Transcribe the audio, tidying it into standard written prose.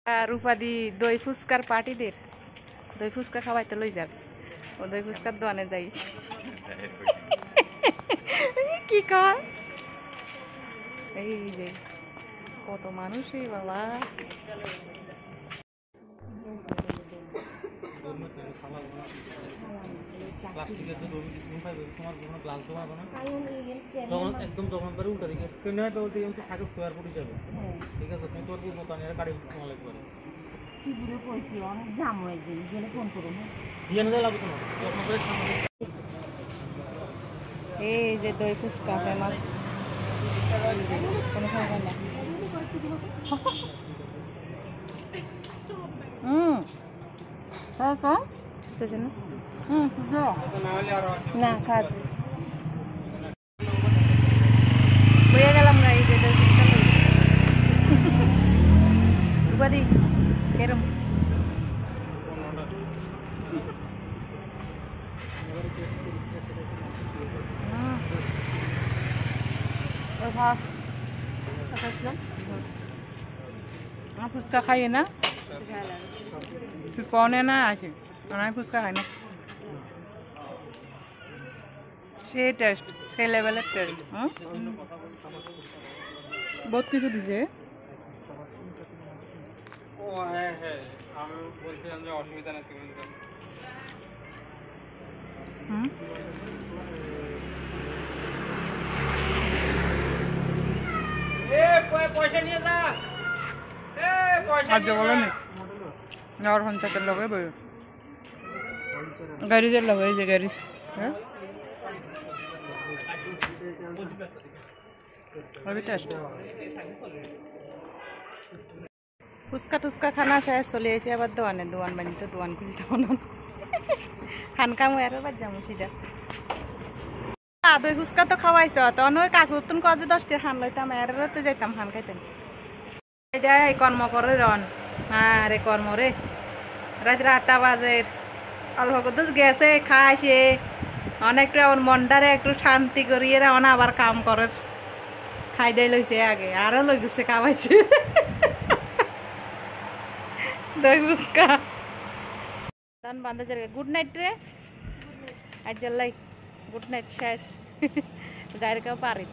আর উপাধি দই ফুচকার পার্টিদের দই ফুচকা খাওয়াইতে লই যাক ও দই ফুচকার দোকানে যাই কি কয় এই যে কত মানুষই বাবা প্লাস্টিকের তো তোমার কোনো গ্লাস দেওয়া হবে না তখন একদম তখন করে উল্টা দিকে কেন হয় তো ওই থাকে স্কোয়ার ফুট হিসাবে ঠিক আছে তুমি তোর মতো আনি গাড়ি তোমার লাগবে শিবিরে কইছি অনেক জাম হয়ে গেল গেলে ফোন করুন দিয়ে না লাগবে না তখন করে সামনে এই যে দই ফুচকা ফেমাস কোনো খাবার না কাকা বুঝতেছেন না না খাদ বইয়া গেলাম না এই যে দই ফুচকা উপাধি কেরম ফুচকা খাইয়ে না তুই কনে না আছে আমি ফুচকা খাই না সেই টেস্ট সেই লেভেলের টেস্ট বহুত কিছু দিছে আমি বলছিলাম যে অসুবিধা নেই পয়সা নিয়ে যা সাহায্য বলো নি যাওয়ার পঞ্চায়েতের লগে বই গ্যারেজের লগে এই যে গ্যারেজ হ্যাঁ ফুচকা টুচকা খানা শেষ চলে এসে আবার দোয়ান বানিয়ে দোয়ান খুলতে বানান খানকা মই আর বাদ যাবো সেটা দই ফুচকা তো খাওয়াইছ তখন ওই কাকু তুমি কজে 10টা খান লইতাম আর তো যাইতাম খান খাইতাম এটা কর্ম করে রন আরে কর্ম রে রাত্রে 8টা বাজে অল্প কত গেছে খাইছে অনেকটা ওর মনটারে একটু শান্তি করিয়ে অন আবার কাম করে খাই দিয়ে লইছে আগে আরো লই গেছে খাওয়াইছে দই ফুচকা তখন বান্ধা যাবে গুড নাইট রে আজ লাই গুড নাইট শেষ যাই কেউ পারি